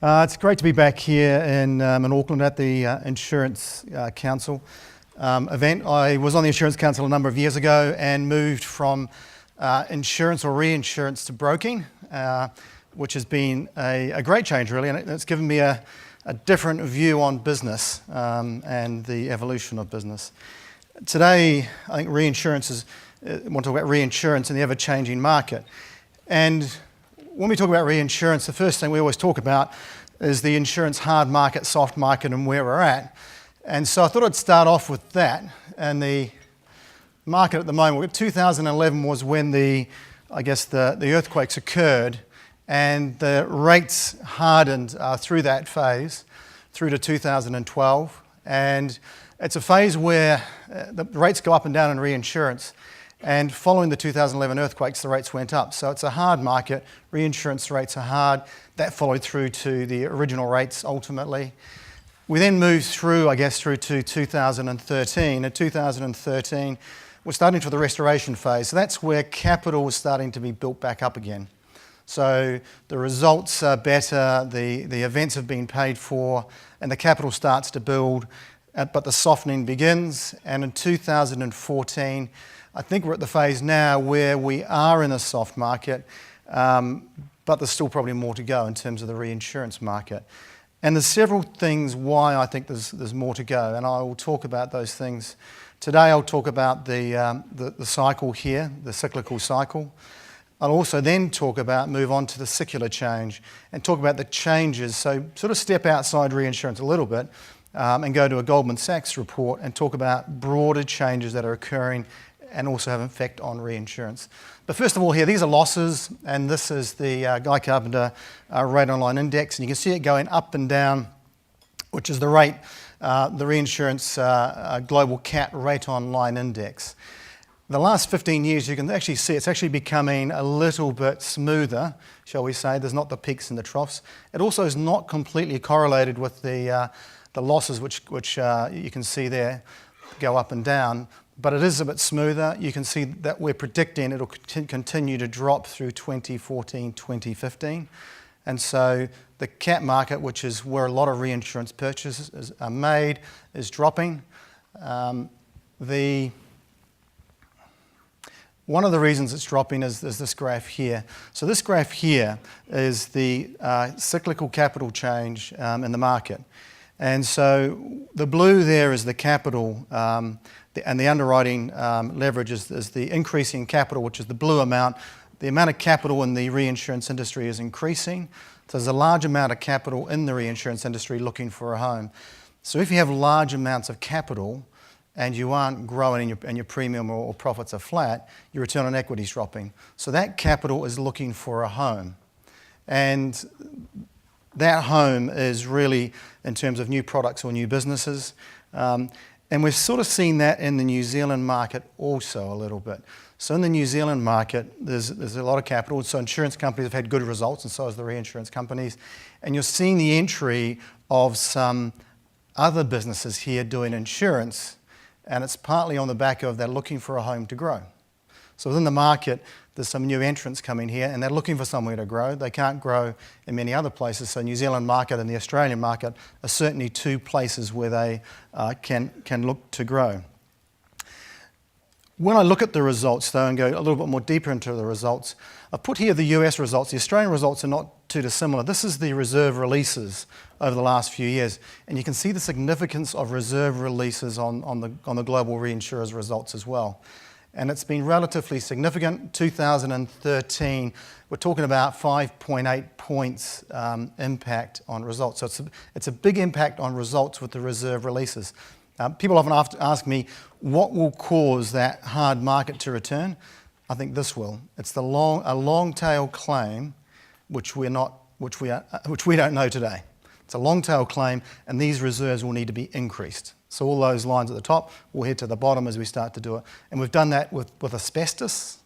It's great to be back here in Auckland at the Insurance Council event. I was on the Insurance Council a number of years ago and moved from insurance or reinsurance to broking, which has been a great change really, and it's given me a different view on business and the evolution of business. Today, I think reinsurance is, I want to talk about reinsurance in the ever-changing market. And when we talk about reinsurance, the first thing we always talk about is the insurance hard market, soft market, and where we're at. And so I thought I'd start off with that. And the market at the moment, 2011 was when the earthquakes occurred, and the rates hardened through that phase, through to 2012. And it's a phase where the rates go up and down in reinsurance. And following the 2011 earthquakes, the rates went up. So it's a hard market. Reinsurance rates are hard. That followed through to the original rates ultimately. We then moved through, through to 2013. In 2013, we're starting for the restoration phase. So that's where capital was starting to be built back up again. So the results are better, the events have been paid for, and the capital starts to build, but the softening begins. And in 2014, I think we're at the phase now where we are in a soft market, but there's still probably more to go in terms of the reinsurance market. And there's several things why I think there's more to go, and I will talk about those things. Today I'll talk about the cycle here, the cyclical cycle. I'll also then move on to the secular change and talk about the changes, so sort of step outside reinsurance a little bit and go to a Goldman Sachs report and talk about broader changes that are occurring and also have an effect on reinsurance. But first of all here, these are losses, and this is the Guy Carpenter Rate Online Index, and you can see it going up and down, which is the rate, the reinsurance global cat rate online index. The last 15 years, you can actually see it's actually becoming a little bit smoother, shall we say. There's not the peaks and the troughs. It also is not completely correlated with the losses, which you can see there go up and down. But it is a bit smoother. You can see that we're predicting it'll continue to drop through 2014, 2015. And so the cat market, which is where a lot of reinsurance purchases are made, is dropping. One of the reasons it's dropping is this graph here. So this graph here is the cyclical capital change in the market. And so the blue there is the capital, and the underwriting leverage is the increasing capital, which is the blue amount. The amount of capital in the reinsurance industry is increasing. So there's a large amount of capital in the reinsurance industry looking for a home. So if you have large amounts of capital and you aren't growing and your premium or profits are flat, your return on equity is dropping. So that capital is looking for a home. And that home is really in terms of new products or new businesses. And we've sort of seen that in the New Zealand market also a little bit. So in the New Zealand market, there's a lot of capital. So insurance companies have had good results, and so has the reinsurance companies. And you're seeing the entry of some other businesses here doing insurance, and it's partly on the back of they're looking for a home to grow. So within the market, there's some new entrants coming here, and they're looking for somewhere to grow. They can't grow in many other places. So New Zealand market and the Australian market are certainly two places where they can look to grow. When I look at the results, though, and go a little bit more deeper into the results, I've put here the US results. The Australian results are not too dissimilar. This is the reserve releases over the last few years, and you can see the significance of reserve releases on the global reinsurers' results as well. And it's been relatively significant. 2013, we're talking about 5.8 points impact on results. So it's a big impact on results with the reserve releases. People often ask me, what will cause that hard market to return? I think this will. It's a long tail claim, which we don't know today. It's a long tail claim, and these reserves will need to be increased. So all those lines at the top will head to the bottom as we start to do it. And we've done that with asbestos,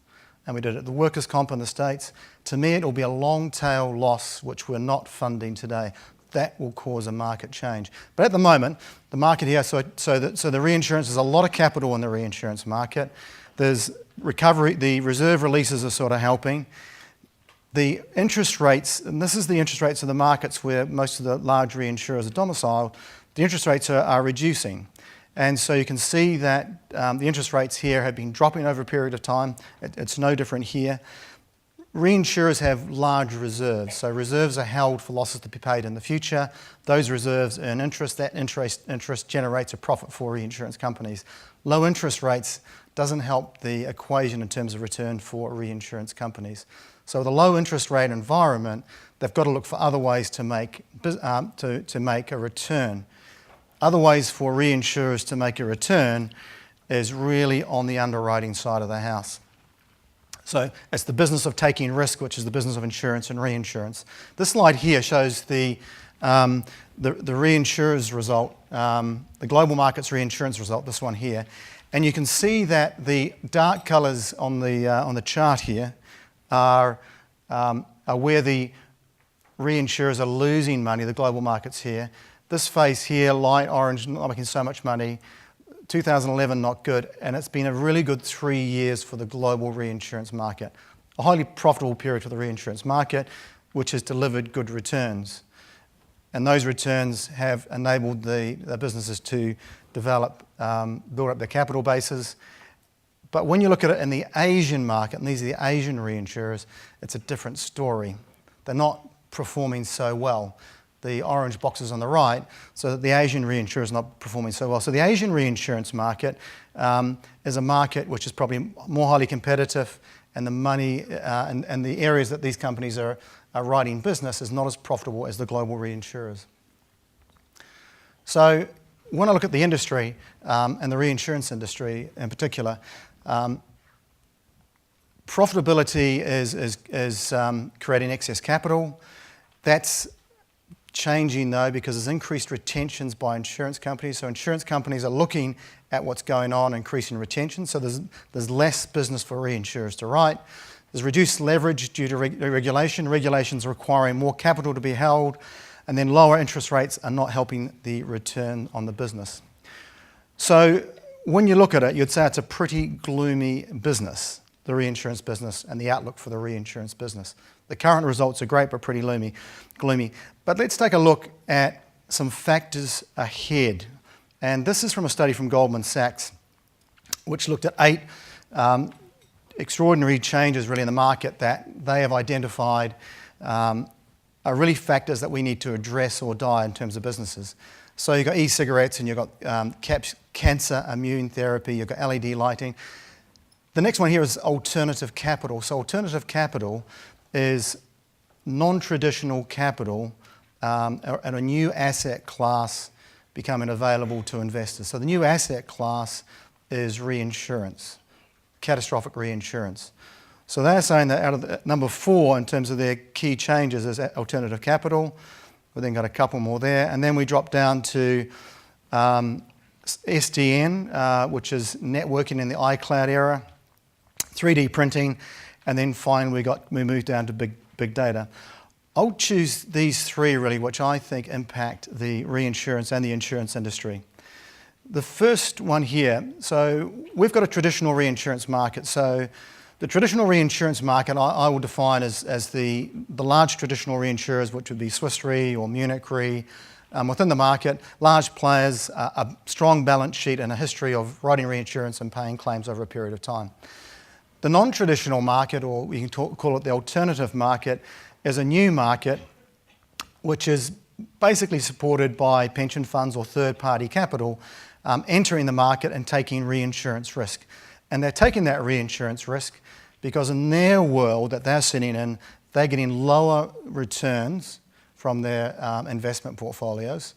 and we did it at the workers' comp in the States. To me, it will be a long tail loss, which we're not funding today. That will cause a market change. But at the moment, the market here, so the reinsurance, there's a lot of capital in the reinsurance market. There's recovery, the reserve releases are sort of helping. the interest rates, and this is the interest rates of the markets where most of the large reinsurers are domiciled, the interest rates are reducing. And so you can see that the interest rates here have been dropping over a period of time. It's no different here. Reinsurers have large reserves, so reserves are held for losses to be paid in the future. Those reserves earn interest. That interest generates a profit for reinsurance companies. Low interest rates doesn't help the equation in terms of return for reinsurance companies. So with a low interest rate environment, they've got to look for other ways to make a return. Other ways for reinsurers to make a return is really on the underwriting side of the house. So it's the business of taking risk, which is the business of insurance and reinsurance. This slide here shows the reinsurers result, the global markets reinsurance result, this one here. And you can see that the dark colours on the chart here are where the reinsurers are losing money, the global markets here. This face here, light orange, not making so much money. 2011, not good, and it's been a really good 3 years for the global reinsurance market. A highly profitable period for the reinsurance market, which has delivered good returns. And those returns have enabled the businesses to develop, build up their capital bases. But when you look at it in the Asian market, and these are the Asian reinsurers, it's a different story. They're not performing so well. The orange boxes on the right, so that the Asian reinsurer is not performing so well. So the Asian reinsurance market is a market which is probably more highly competitive, and the money and the areas that these companies are writing business is not as profitable as the global reinsurers. So when I look at the industry and the reinsurance industry in particular, profitability is creating excess capital. That's changing though because there's increased retentions by insurance companies. So insurance companies are looking at what's going on, increasing retention. So there's less business for reinsurers to write. There's reduced leverage due to regulation. Regulations requiring more capital to be held, and then lower interest rates are not helping the return on the business. So when you look at it, you'd say it's a pretty gloomy business, the reinsurance business, and the outlook for the reinsurance business. The current results are great, but pretty gloomy. But let's take a look at some factors ahead. And this is from a study from Goldman Sachs, which looked at 8 extraordinary changes really in the market that they have identified are really factors that we need to address or die in terms of businesses. So you've got e-cigarettes, and you've got cancer, immune therapy, you've got LED lighting. The next one here is alternative capital. So alternative capital is non-traditional capital and a new asset class becoming available to investors. So the new asset class is reinsurance, catastrophic reinsurance. So they're saying that out of the, number 4 in terms of their key changes is alternative capital. We've then got a couple more there. And then we drop down to SDN, which is networking in the iCloud era, 3D printing, and then finally we move down to big data. I'll choose these 3 really, which I think impact the reinsurance and the insurance industry. The first one here, so we've got a traditional reinsurance market. So the traditional reinsurance market I will define as the large traditional reinsurers, which would be Swiss Re or Munich Re. Within the market, large players, a strong balance sheet and a history of writing reinsurance and paying claims over a period of time. The non-traditional market, or we can call it the alternative market, is a new market which is basically supported by pension funds or third-party capital entering the market and taking reinsurance risk. And they're taking that reinsurance risk because in their world that they're sitting in, they're getting lower returns from their investment portfolios.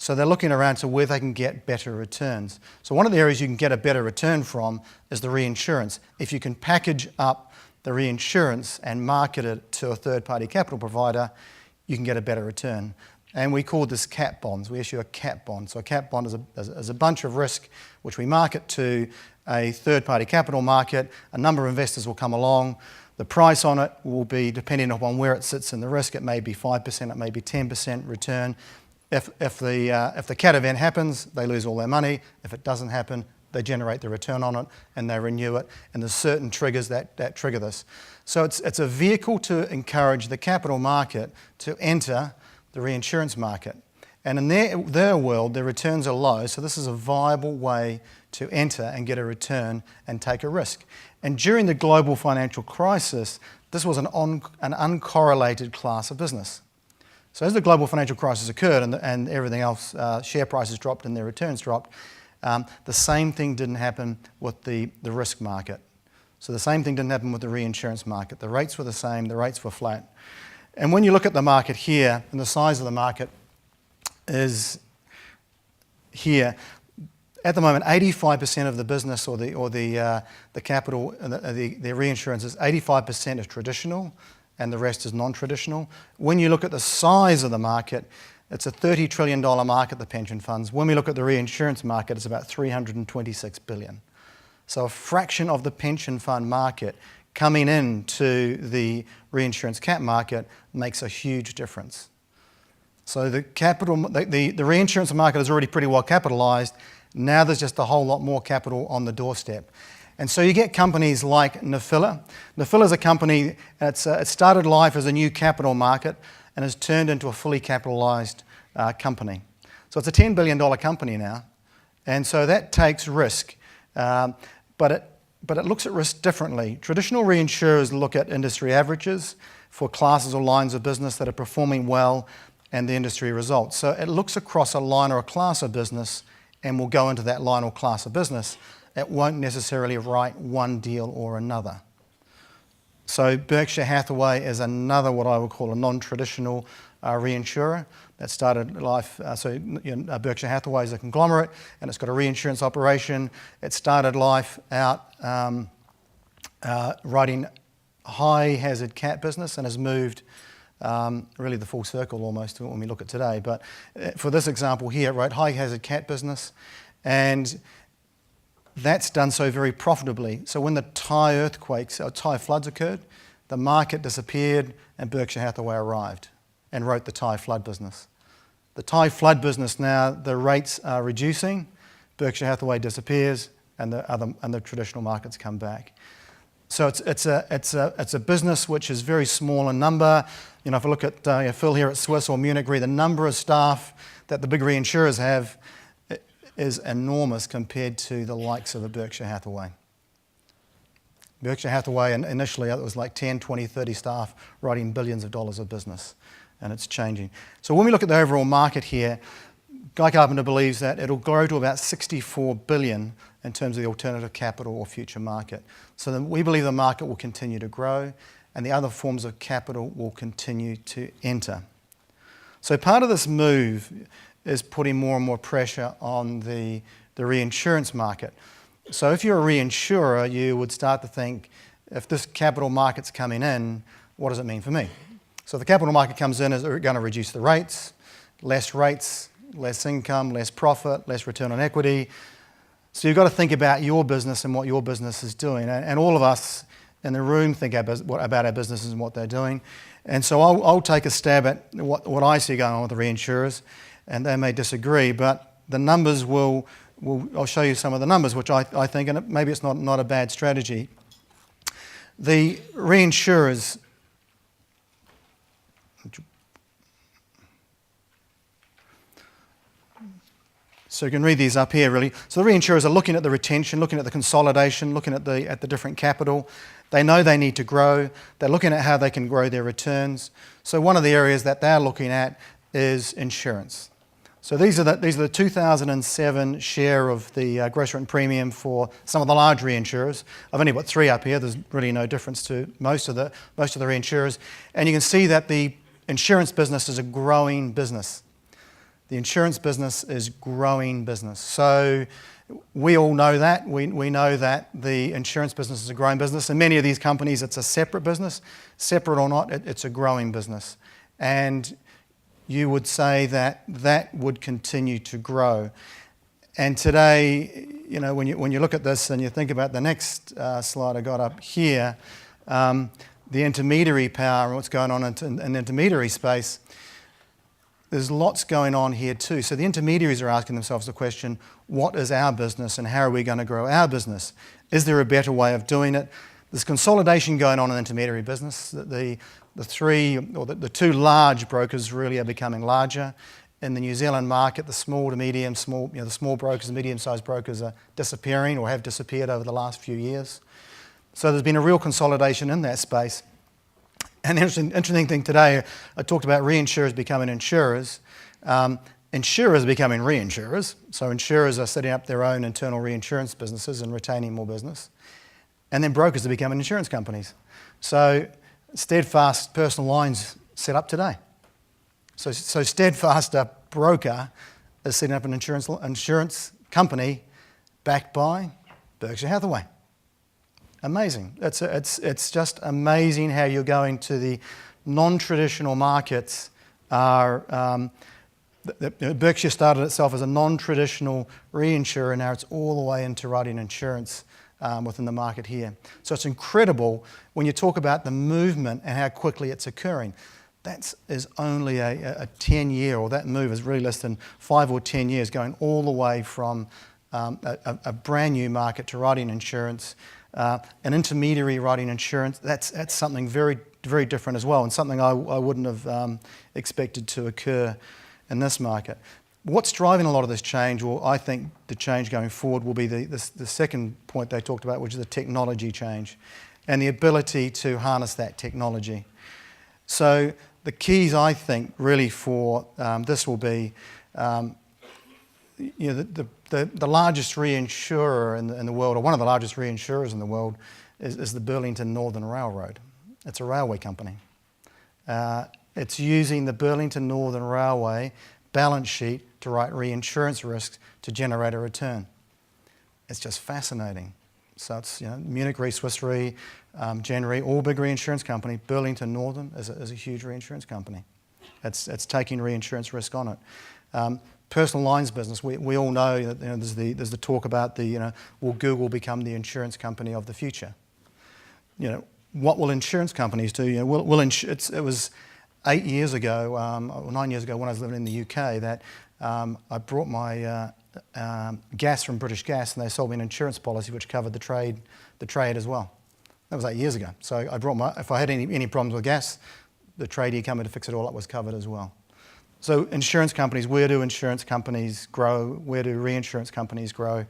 So they're looking around to where they can get better returns. So one of the areas you can get a better return from is the reinsurance. If you can package up the reinsurance and market it to a third-party capital provider, you can get a better return. And we call this cat bonds. We issue a cat bond. So a cat bond is a bunch of risk which we market to a third-party capital market. A number of investors will come along. The price on it will be depending upon where it sits in the risk. It may be 5%, it may be 10% return. If the cat event happens, they lose all their money. If it doesn't happen, they generate the return on it, and they renew it, and there's certain triggers that trigger this. So it's a vehicle to encourage the capital market to enter the reinsurance market. And in their world, their returns are low, so this is a viable way to enter and get a return and take a risk. And during the global financial crisis, this was an uncorrelated class of business. So as the global financial crisis occurred and everything else, share prices dropped and their returns dropped, the same thing didn't happen with the risk market. So the same thing didn't happen with the reinsurance market. The rates were the same, the rates were flat. And when you look at the market here, and the size of the market is here, at the moment, 85% of the business or the capital, the reinsurance is 85% is traditional, and the rest is non-traditional. When you look at the size of the market, it's a $30 trillion market, the pension funds. When we look at the reinsurance market, it's about $326 billion. So a fraction of the pension fund market coming into the reinsurance cap market makes a huge difference. So the reinsurance market is already pretty well capitalized. Now there's just a whole lot more capital on the doorstep. And so you get companies like Nephila. Nephila is a company it started life as a new capital market and has turned into a fully capitalized company. So it's a $10 billion company now. And so that takes risk. But it looks at risk differently. Traditional reinsurers look at industry averages for classes or lines of business that are performing well and the industry results. So it looks across a line or a class of business and will go into that line or class of business. It won't necessarily write one deal or another. So Berkshire Hathaway is another what I would call a non-traditional reinsurer that started life. Berkshire Hathaway is a conglomerate and it's got a reinsurance operation. It started life out writing high hazard cat business and has moved really the full circle almost when we look at today. But for this example here, it wrote high hazard cat business, and that's done so very profitably. So when the Thai earthquakes or Thai floods occurred, the market disappeared and Berkshire Hathaway arrived and wrote the Thai flood business. The Thai flood business now, the rates are reducing, Berkshire Hathaway disappears, and the traditional markets come back. So it's a business which is very small in number. You know, if I look at Phil here at Swiss or Munich Re, the number of staff that the big reinsurers have is enormous compared to the likes of a Berkshire Hathaway. Berkshire Hathaway, initially it was like 10, 20, 30 staff writing billions of dollars of business, and it's changing. So when we look at the overall market here, Guy Carpenter believes that it'll grow to about $64 billion in terms of the alternative capital or future market. So then we believe the market will continue to grow and the other forms of capital will continue to enter. So part of this move is putting more and more pressure on the reinsurance market. So if you're a reinsurer, you would start to think, if this capital market's coming in, what does it mean for me? So if the capital market comes in, is it going to reduce the rates, less income, less profit, less return on equity? So you've got to think about your business and what your business is doing. And all of us in the room think about our businesses and what they're doing. And so I'll take a stab at what I see going on with the reinsurers, and they may disagree, but the numbers I'll show you some of the numbers, which I think, and maybe it's not a bad strategy. The reinsurers, so you can read these up here really. So the reinsurers are looking at the retention, looking at the consolidation, looking at the different capital. They know they need to grow. They're looking at how they can grow their returns. So one of the areas that they're looking at is insurance. So these are the 2007 share of the gross written premium for some of the large reinsurers. I've only got 3 up here. There's really no difference to most of the reinsurers. And you can see that the insurance business is a growing business. The insurance business is growing business. So we all know that. We know that the insurance business is a growing business. In many of these companies, it's a separate business. Separate or not, it's a growing business. And you would say that would continue to grow. And today, you know, when you look at this and you think about the next slide I got up here, the intermediary power and what's going on in the intermediary space, there's lots going on here too. So the intermediaries are asking themselves the question, what is our business and how are we going to grow our business? Is there a better way of doing it? There's consolidation going on in the intermediary business. The two large brokers really are becoming larger. In the New Zealand market, the small brokers and medium-sized brokers are disappearing or have disappeared over the last few years. So there's been a real consolidation in that space. An interesting thing today, I talked about reinsurers becoming insurers. Insurers becoming reinsurers. So insurers are setting up their own internal reinsurance businesses and retaining more business. And then brokers are becoming insurance companies. So Steadfast Personal Lines set up today. So Steadfast, a broker, is setting up an insurance company backed by Berkshire Hathaway. Amazing. It's just amazing how you're going to the non-traditional markets. Berkshire started itself as a non-traditional reinsurer, and now it's all the way into writing insurance within the market here. So it's incredible when you talk about the movement and how quickly it's occurring. That is only a 10-year, or that move is really less than 5 or 10 years, going all the way from a brand new market to writing insurance. An intermediary writing insurance, that's something very, very different as well, and something I wouldn't have expected to occur in this market. What's driving a lot of this change? Well, I think the change going forward will be the second point they talked about, which is the technology change and the ability to harness that technology. So the keys, I think, really for this will be the largest reinsurer in the world, or one of the largest reinsurers in the world, is the Burlington Northern Railroad. It's a railway company. It's using the Burlington Northern Railway balance sheet to write reinsurance risks to generate a return. It's just fascinating. So it's Munich Re, Swiss Re, Gen Re, all big reinsurance company. Burlington Northern is a huge reinsurance company. It's taking reinsurance risk on it. Personal lines business, we all know that there's the talk about will Google become the insurance company of the future? What will insurance companies do? It was 8 years ago, or 9 years ago when I was living in the UK that I brought my gas from British Gas, and they sold me an insurance policy which covered the trade as well. That was 8 years ago. So I brought if I had any problems with gas, the tradie coming to fix it all up was covered as well. So insurance companies, where do insurance companies grow? Where do reinsurance companies grow?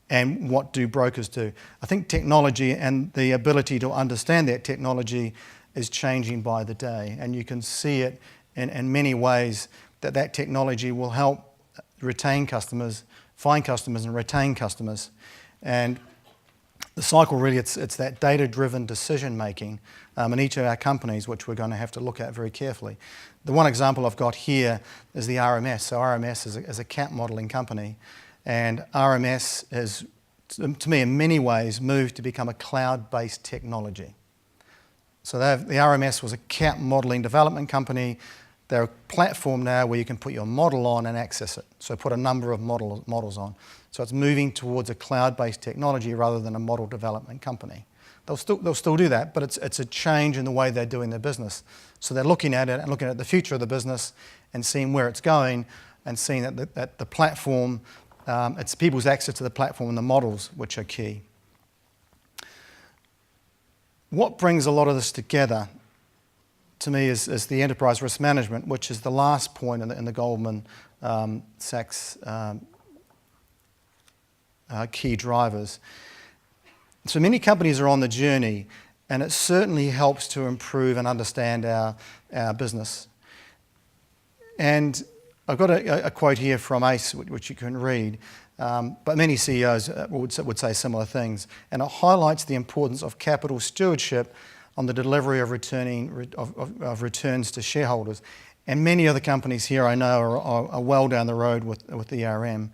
And what do brokers do? I think technology and the ability to understand that technology is changing by the day. And you can see it in many ways that technology will help retain customers, find customers and retain customers. And the cycle really, it's that data-driven decision-making in each of our companies, which we're going to have to look at very carefully. The one example I've got here is the RMS. So RMS is a cat modelling company, and RMS has, to me, in many ways, moved to become a cloud-based technology. So the RMS was a cat modelling development company. They're a platform now where you can put your model on and access it. So put a number of models on. So it's moving towards a cloud-based technology rather than a model development company. They'll still do that, but it's a change in the way they're doing their business. So they're looking at it and looking at the future of the business and seeing where it's going and seeing that the platform, it's people's access to the platform and the models which are key. What brings a lot of this together to me is the enterprise risk management, which is the last point in the Goldman Sachs key drivers. So many companies are on the journey, and it certainly helps to improve and understand our business. And I've got a quote here from ACE, which you can read, but many CEOs would say similar things, and it highlights the importance of capital stewardship on the delivery of returns to shareholders. And many other companies here I know are well down the road with ERM.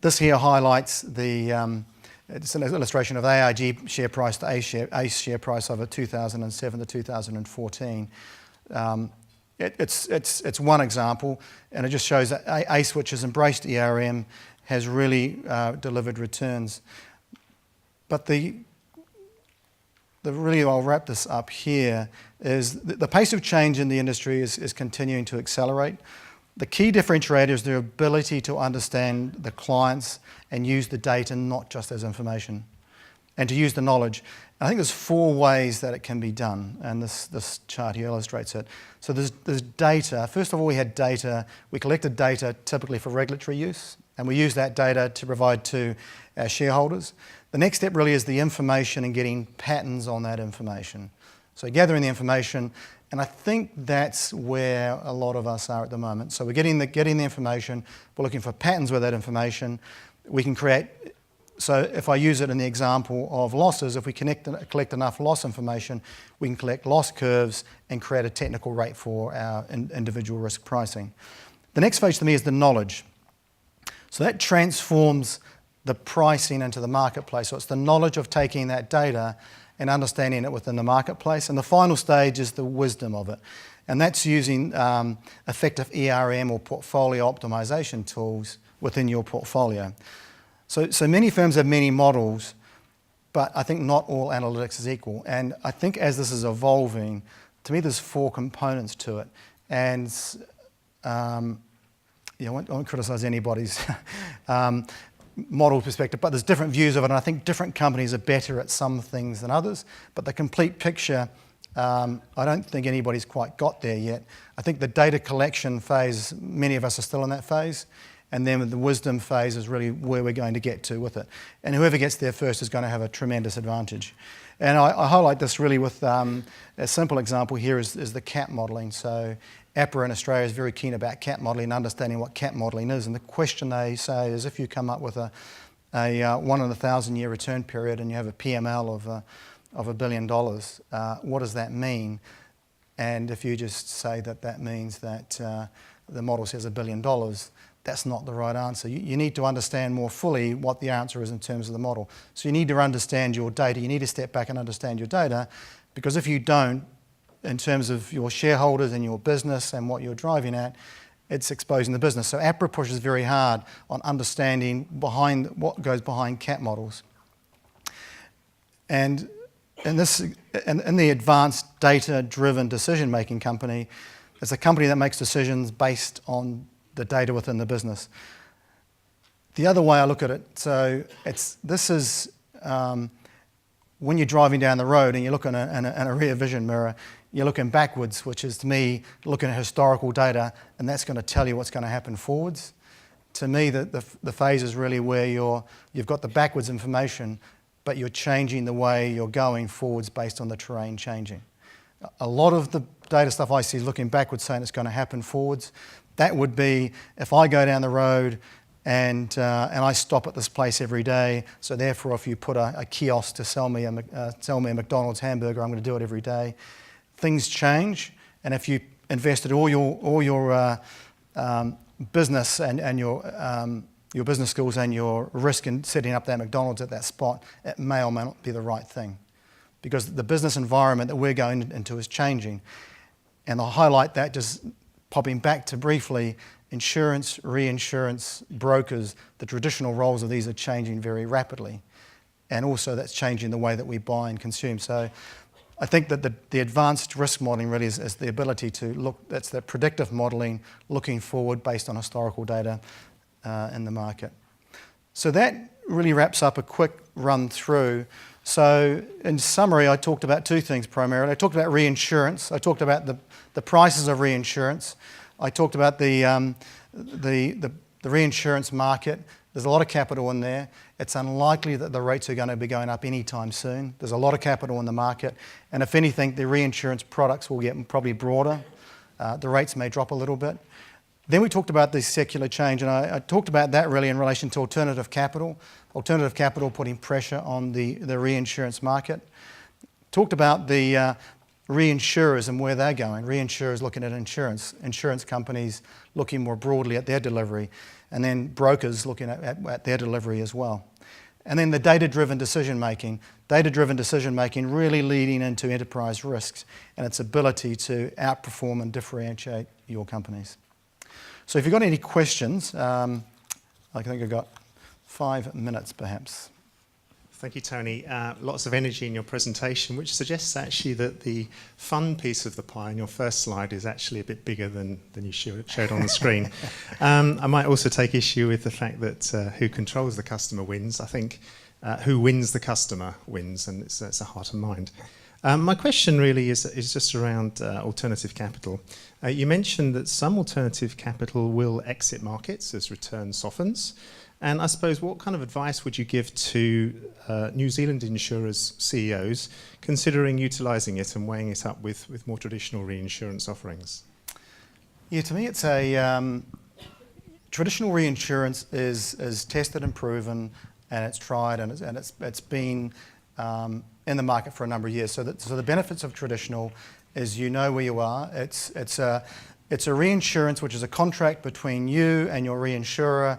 This here highlights it's an illustration of AIG share price to ACE share price over 2007 to 2014. It's one example, and it just shows that ACE, which has embraced ERM, has really delivered returns. But really, I'll wrap this up here, is the pace of change in the industry is continuing to accelerate. The key differentiator is their ability to understand the clients and use the data not just as information, and to use the knowledge. I think there's 4 ways that it can be done, and this chart here illustrates it. So there's data. First of all, we had data. We collected data typically for regulatory use, and we use that data to provide to our shareholders. The next step really is the information and getting patterns on that information. So gathering the information, and I think that's where a lot of us are at the moment. So we're getting the information, we're looking for patterns with that information. We can create, so if I use it in the example of losses, if we collect enough loss information, we can collect loss curves and create a technical rate for our individual risk pricing. The next phase to me is the knowledge. So that transforms the pricing into the marketplace. So it's the knowledge of taking that data and understanding it within the marketplace. And the final stage is the wisdom of it. And that's using effective ERM or portfolio optimization tools within your portfolio. So many firms have many models, but I think not all analytics is equal. And I think as this is evolving, to me there's 4 components to it. And I won't criticise anybody's model perspective, but there's different views of it, and I think different companies are better at some things than others. But the complete picture, I don't think anybody's quite got there yet. I think the data collection phase, many of us are still in that phase, and then the wisdom phase is really where we're going to get to with it. And whoever gets there first is going to have a tremendous advantage. And I highlight this really with a simple example here is the CAT modelling. So APRA in Australia is very keen about CAT modelling and understanding what CAT modelling is. And the question they say is if you come up with a 1 in 1,000 year return period and you have a PML of $1 billion, what does that mean? And if you just say that means that the model says $1 billion, that's not the right answer. You need to understand more fully what the answer is in terms of the model. So you need to understand your data. You need to step back and understand your data, because if you don't, in terms of your shareholders and your business and what you're driving at, it's exposing the business. So APRA pushes very hard on understanding behind what goes behind CAT models. And in the advanced data-driven decision-making company, it's a company that makes decisions based on the data within the business. The other way I look at it, so this is when you're driving down the road and you look in a rear vision mirror, you're looking backwards, which is to me looking at historical data, and that's going to tell you what's going to happen forwards. To me, the phase is really where you've got the backwards information, but you're changing the way you're going forwards based on the terrain changing. A lot of the data stuff I see is looking backwards, saying it's going to happen forwards. That would be if I go down the road and I stop at this place every day, so therefore if you put a kiosk to sell me a McDonald's hamburger, I'm going to do it every day. Things change, and if you invested all your business and your business skills and your risk in setting up that McDonald's at that spot, it may or may not be the right thing, because the business environment that we're going into is changing. And I'll highlight that, just popping back to briefly, insurance, reinsurance, brokers, the traditional roles of these are changing very rapidly, and also that's changing the way that we buy and consume. So I think that the advanced risk modelling really is the ability to look, that's the predictive modelling, looking forward based on historical data in the market. So that really wraps up a quick run through. So in summary, I talked about 2 things primarily. I talked about reinsurance. I talked about the prices of reinsurance. I talked about the reinsurance market. There's a lot of capital in there. It's unlikely that the rates are going to be going up anytime soon. There's a lot of capital in the market. And if anything, the reinsurance products will get probably broader. The rates may drop a little bit. Then we talked about the secular change, and I talked about that really in relation to alternative capital. Alternative capital putting pressure on the reinsurance market. Talked about the reinsurers and where they're going. Reinsurers looking at insurance companies looking more broadly at their delivery, and then brokers looking at their delivery as well. And then the data-driven decision-making. Data-driven decision-making really leading into enterprise risks and its ability to outperform and differentiate your companies. So if you've got any questions, I think I've got 5 minutes perhaps. Thank you, Tony. Lots of energy in your presentation, which suggests actually that the fun piece of the pie on your first slide is actually a bit bigger than you showed on the screen. I might also take issue with the fact that who controls the customer wins. I think who wins the customer wins, and it's a heart and mind. My question really is just around alternative capital. You mentioned that some alternative capital will exit markets as return softens. And I suppose, what kind of advice would you give to New Zealand insurers' CEOs considering utilising it and weighing it up with more traditional reinsurance offerings? Yeah, to me it's traditional reinsurance is tested and proven, and it's tried, and it's been in the market for a number of years. So the benefits of traditional is you know where you are. It's a reinsurance which is a contract between you and your reinsurer,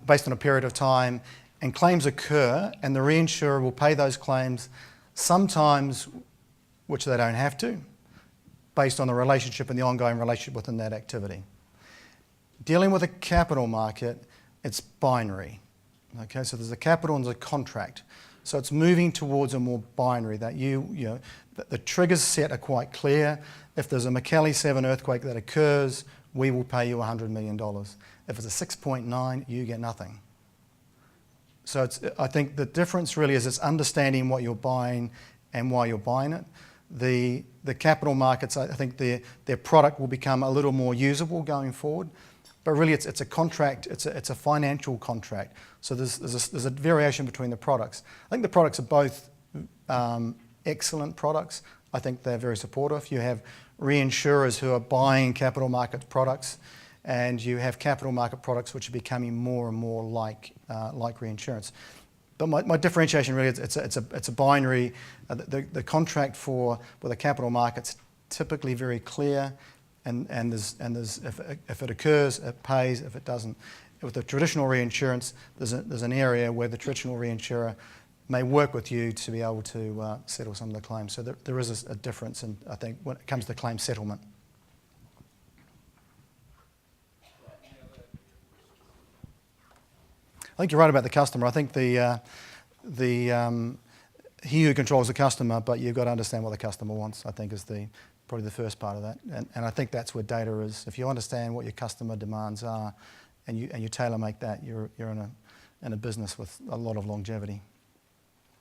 based on a period of time, and claims occur, and the reinsurer will pay those claims, sometimes which they don't have to, based on the relationship and the ongoing relationship within that activity. Dealing with a capital market, it's binary. Okay, so there's a capital and there's a contract. So it's moving towards a more binary, that the triggers set are quite clear. If there's a Macquarie 7 earthquake that occurs, we will pay you $100 million. If it's a 6.9, you get nothing. So I think the difference really is it's understanding what you're buying and why you're buying it. The capital markets, I think their product will become a little more usable going forward. But really it's a contract, it's a financial contract. So there's a variation between the products. I think the products are both excellent products. I think they're very supportive. You have reinsurers who are buying capital markets products, and you have capital market products which are becoming more and more like reinsurance. But my differentiation really is it's a binary. The contract with the capital markets typically very clear, and there's if it occurs, it pays. If it doesn't, with the traditional reinsurance, there's an area where the traditional reinsurer may work with you to be able to settle some of the claims. So there is a difference, and I think when it comes to claim settlement. I think you're right about the customer. I think he who controls the customer, but you've got to understand what the customer wants, I think is probably the first part of that. And I think that's where data is. If you understand what your customer demands are and you tailor make that, you're in a business with a lot of longevity.